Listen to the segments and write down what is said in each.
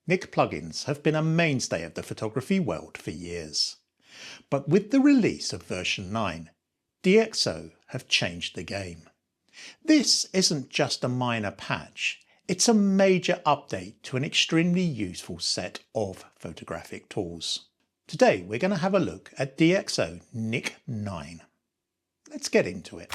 Nik plugins have been a mainstay of the photography world for years. But with the release of version 9, DxO have changed the game. This isn't just a minor patch, it's a major update to an extremely useful set of photographic tools. Today we're going to have a look at DxO Nik 9. Let's get into it.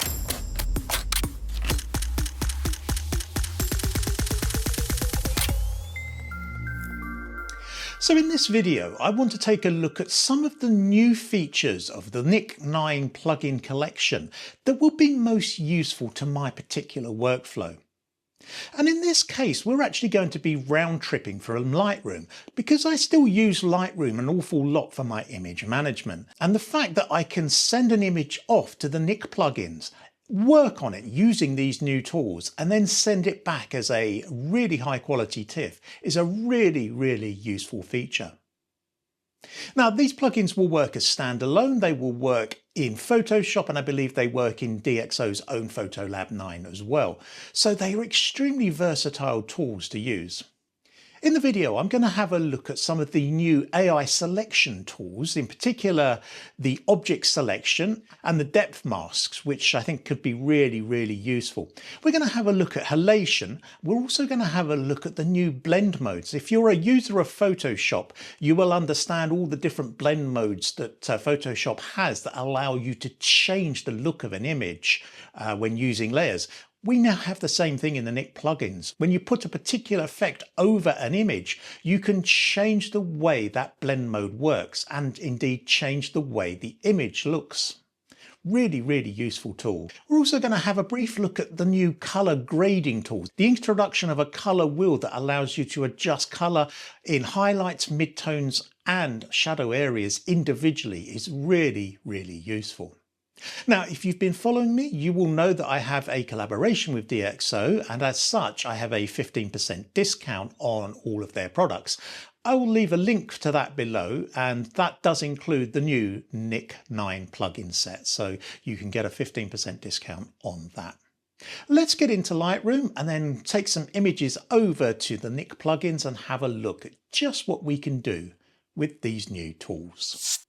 So in this video, I want to take a look at some of the new features of the Nik 9 plugin collection that will be most useful to my particular workflow. And in this case, we're actually going to be round tripping from Lightroom because I still use Lightroom an awful lot for my image management. And the fact that I can send an image off to the Nik plugins, work on it using these new tools and then send it back as a really high quality TIFF is a really useful feature. Now these plugins will work as standalone, they will work in Photoshop, and I believe they work in DxO's own Photo Lab 9 as well. So they are extremely versatile tools to use. In the video, I'm going to have a look at some of the new AI selection tools, in particular the object selection and the depth masks, which I think could be really useful. We're going to have a look at halation. We're also going to have a look at the new blend modes. If you're a user of Photoshop, you will understand all the different blend modes that Photoshop has that allow you to change the look of an image when using layers. We now have the same thing in the Nik plugins. When you put a particular effect over an image, you can change the way that blend mode works and indeed change the way the image looks. Really useful tool. We're also going to have a brief look at the new color grading tools. The introduction of a color wheel that allows you to adjust color in highlights, midtones and shadow areas individually is really useful. Now, if you've been following me, you will know that I have a collaboration with DxO, and as such, I have a 15% discount on all of their products. I will leave a link to that below, and that does include the new Nik 9 plugin set, so you can get a 15% discount on that. Let's get into Lightroom and then take some images over to the Nik plugins and have a look at just what we can do with these new tools.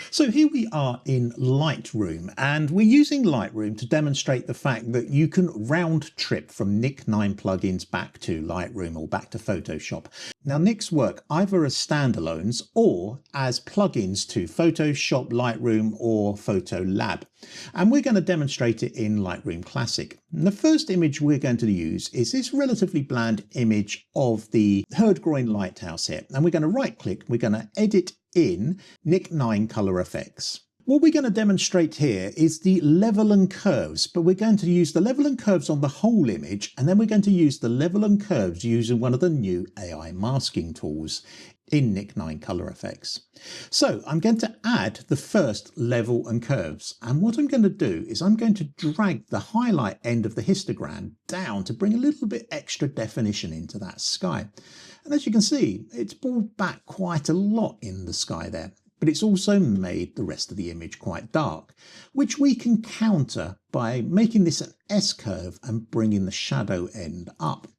So here we are in Lightroom, and we're using Lightroom to demonstrate the fact that you can round trip from Nik 9 plugins back to Lightroom or back to Photoshop. Now Niks work either as standalones or as plugins to Photoshop, Lightroom or Photo Lab, and we're going to demonstrate it in Lightroom Classic. And the first image we're going to use is this relatively bland image of the Herd Groin lighthouse here, and we're going to right click, we're going to edit in Nik 9 color effects. What we're going to demonstrate here is the level and curves, but we're going to use the level and curves on the whole image, and then we're going to use the level and curves using one of the new AI masking tools in Nik 9 color effects. So I'm going to add the first level and curves, and what I'm going to do is I'm going to drag the highlight end of the histogram down to bring a little bit extra definition into that sky. And as you can see, it's brought back quite a lot in the sky there, but it's also made the rest of the image quite dark, which we can counter by making this an S-curve and bringing the shadow end up.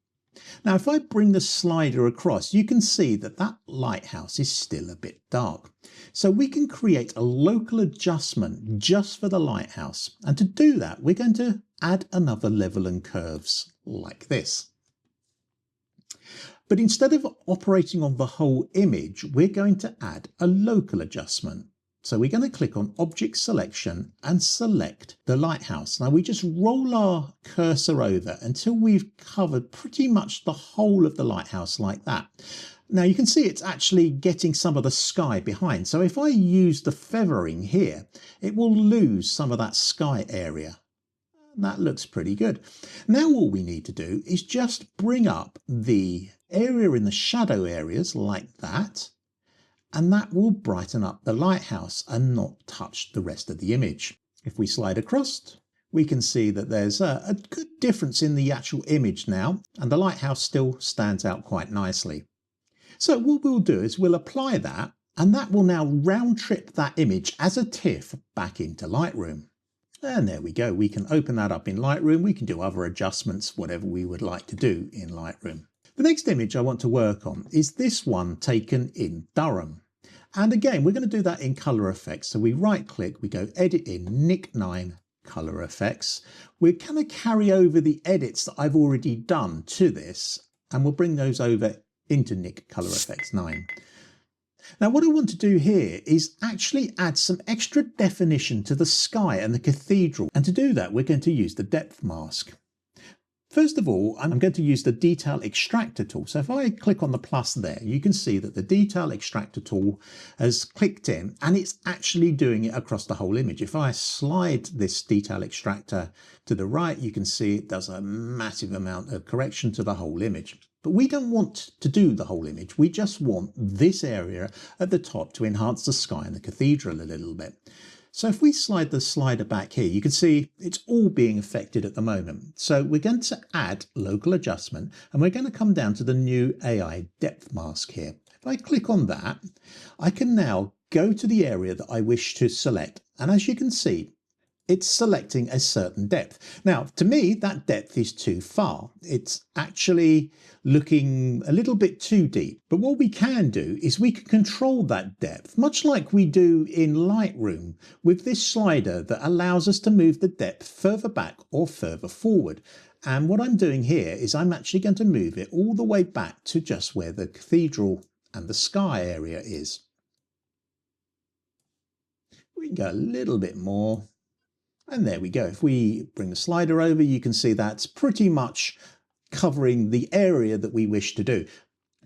Now, if I bring the slider across, you can see that that lighthouse is still a bit dark. So we can create a local adjustment just for the lighthouse. And to do that, we're going to add another level and curves like this. But instead of operating on the whole image, we're going to add a local adjustment. So we're going to click on Object Selection and select the lighthouse. Now we just roll our cursor over until we've covered pretty much the whole of the lighthouse like that. Now you can see it's actually getting some of the sky behind. So if I use the feathering here, it will lose some of that sky area. That looks pretty good. Now all we need to do is just bring up the area in the shadow areas like that, and that will brighten up the lighthouse and not touch the rest of the image. If we slide across, we can see that there's a good difference in the actual image now, and the lighthouse still stands out quite nicely. So what we'll do is we'll apply that, and that will now round trip that image as a TIFF back into Lightroom. And there we go, we can open that up in Lightroom, we can do other adjustments, whatever we would like to do in Lightroom. The next image I want to work on is this one taken in Durham. And again, we're going to do that in color effects. So we right click, we go edit in Nik 9 color effects. We're going to carry over the edits that I've already done to this, and we'll bring those over into Nik color effects 9. Now what I want to do here is actually add some extra definition to the sky and the cathedral. And to do that, we're going to use the depth mask. First of all, I'm going to use the detail extractor tool. So if I click on the plus there, you can see that the detail extractor tool has clicked in and it's actually doing it across the whole image. If I slide this detail extractor to the right, you can see it does a massive amount of correction to the whole image. But we don't want to do the whole image. We just want this area at the top to enhance the sky and the cathedral a little bit. So if we slide the slider back here, you can see it's all being affected at the moment. So we're going to add local adjustment and we're going to come down to the new AI depth mask here. If I click on that, I can now go to the area that I wish to select. And as you can see, it's selecting a certain depth. Now, to me, that depth is too far. It's actually looking a little bit too deep. But what we can do is we can control that depth, much like we do in Lightroom with this slider that allows us to move the depth further back or further forward. And what I'm doing here is I'm actually going to move it all the way back to just where the cathedral and the sky area is. We can go a little bit more. And there we go. If we bring the slider over, you can see that's pretty much covering the area that we wish to do.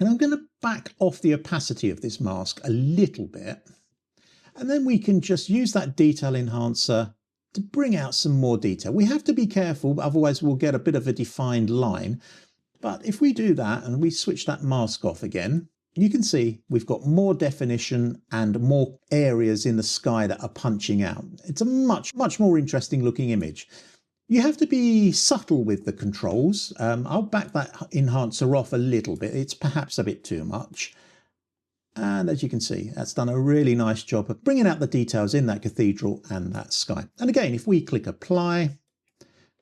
And I'm going to back off the opacity of this mask a little bit. And then we can just use that detail enhancer to bring out some more detail. We have to be careful, otherwise we'll get a bit of a defined line. But if we do that and we switch that mask off again, you can see we've got more definition and more areas in the sky that are punching out. It's a much more interesting looking image. You have to be subtle with the controls. I'll back that enhancer off a little bit. It's perhaps a bit too much. And as you can see, that's done a really nice job of bringing out the details in that cathedral and that sky. And again, if we click apply,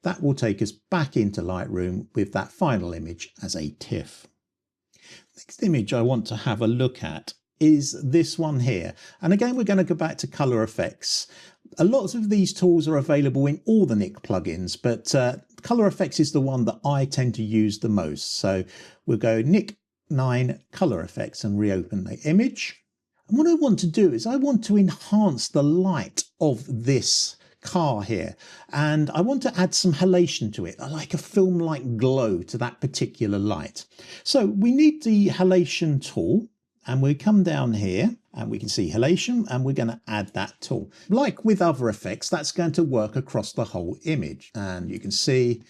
that will take us back into Lightroom with that final image as a TIFF. Next image I want to have a look at is this one here. And again, we're going to go back to color effects. A lot of these tools are available in all the Nik plugins, but color effects is the one that I tend to use the most. So we'll go Nik 9 color effects and reopen the image. And what I want to do is I want to enhance the light of this car here, and I want to add some halation to it. I like a film-like glow to that particular light. So we need the halation tool, and we come down here and we can see halation, and we're going to add that tool. Like with other effects, that's going to work across the whole image. And you can see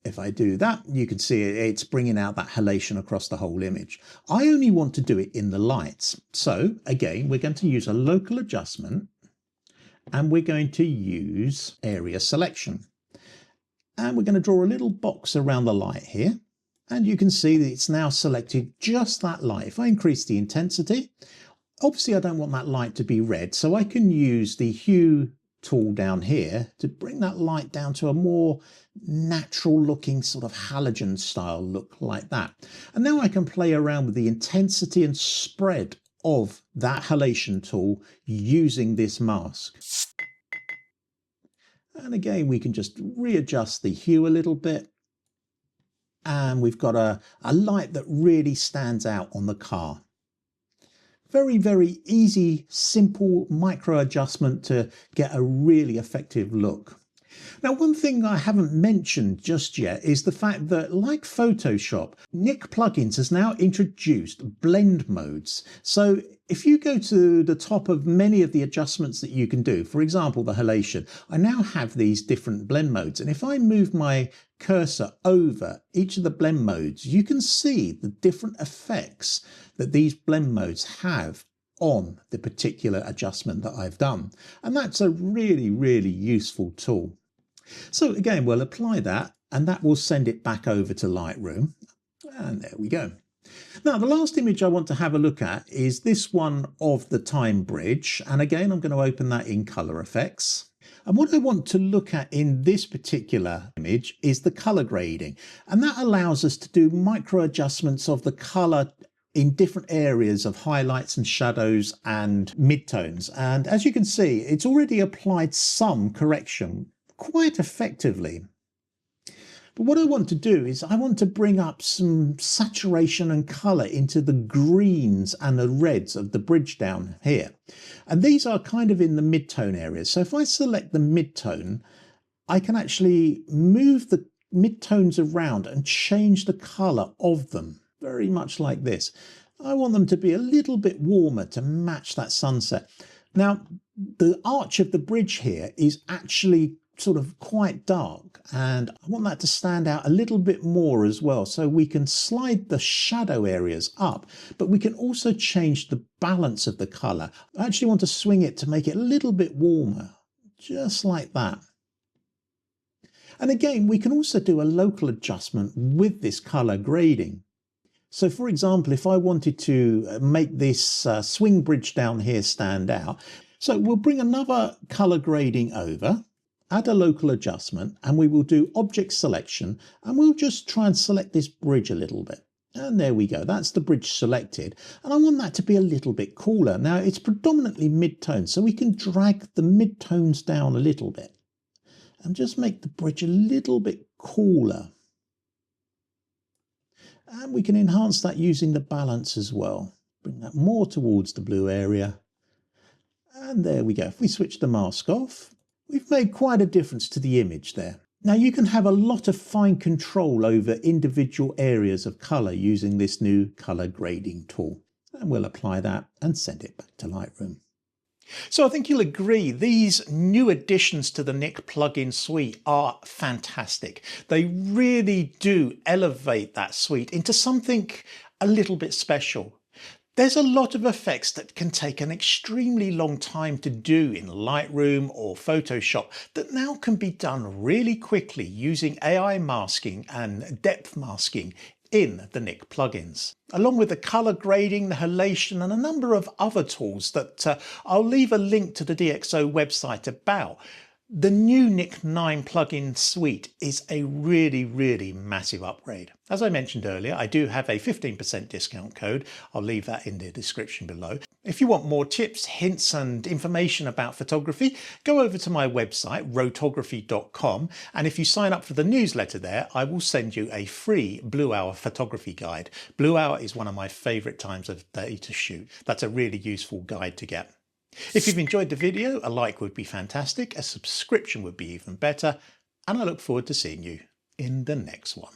if I do that, you can see it's bringing out that halation across the whole image. I only want to do it in the lights. So again, we're going to use a local adjustment, and we're going to use area selection. And we're going to draw a little box around the light here. And you can see that it's now selected just that light. If I increase the intensity, obviously I don't want that light to be red, so I can use the hue tool down here to bring that light down to a more natural looking sort of halogen style look like that. And now I can play around with the intensity and spread of that halation tool using this mask. And again, we can just readjust the hue a little bit. And we've got a light that really stands out on the car. Very, very easy, simple micro adjustment to get a really effective look. Now, one thing I haven't mentioned just yet is the fact that, like Photoshop, Nik plugins has now introduced blend modes. So if you go to the top of many of the adjustments that you can do, for example, the halation, I now have these different blend modes. And if I move my cursor over each of the blend modes, you can see the different effects that these blend modes have on the particular adjustment that I've done. And that's a really, really useful tool. So again, we'll apply that, and that will send it back over to Lightroom. And there we go. Now, the last image I want to have a look at is this one of the time bridge. And again, I'm going to open that in color effects. And what I want to look at in this particular image is the color grading. And that allows us to do micro adjustments of the color in different areas of highlights and shadows and midtones. And as you can see, it's already applied some correction quite effectively. But what I want to do is I want to bring up some saturation and colour into the greens and the reds of the bridge down here. And these are kind of in the mid-tone areas. So if I select the mid-tone, I can actually move the mid-tones around and change the colour of them, very much like this. I want them to be a little bit warmer to match that sunset. Now, the arch of the bridge here is actually sort of quite dark, and I want that to stand out a little bit more as well, so we can slide the shadow areas up, but we can also change the balance of the colour. I actually want to swing it to make it a little bit warmer, just like that. And again, we can also do a local adjustment with this colour grading. So for example, if I wanted to make this swing bridge down here stand out, so we'll bring another colour grading over, add a local adjustment, and we will do object selection, and we'll just try and select this bridge a little bit. And there we go, that's the bridge selected. And I want that to be a little bit cooler. Now it's predominantly mid-tone, so we can drag the mid-tones down a little bit and just make the bridge a little bit cooler. And we can enhance that using the balance as well. Bring that more towards the blue area. And there we go. If we switch the mask off, we've made quite a difference to the image there. Now you can have a lot of fine control over individual areas of colour using this new colour grading tool. And we'll apply that and send it back to Lightroom. So I think you'll agree these new additions to the Nik plugin suite are fantastic. They really do elevate that suite into something a little bit special. There's a lot of effects that can take an extremely long time to do in Lightroom or Photoshop that now can be done really quickly using AI masking and depth masking in the Nik plugins, along with the color grading, the halation, and a number of other tools that I'll leave a link to the DxO website about. The new Nik 9 plugin suite is a really massive upgrade. As I mentioned earlier, I do have a 15% discount code. I'll leave that in the description below. If you want more tips, hints and information about photography, go over to my website, rotography.com, and if you sign up for the newsletter there, I will send you a free Blue Hour photography guide. Blue Hour is one of my favourite times of day to shoot. That's a really useful guide to get. If you've enjoyed the video, a like would be fantastic, a subscription would be even better, and I look forward to seeing you in the next one.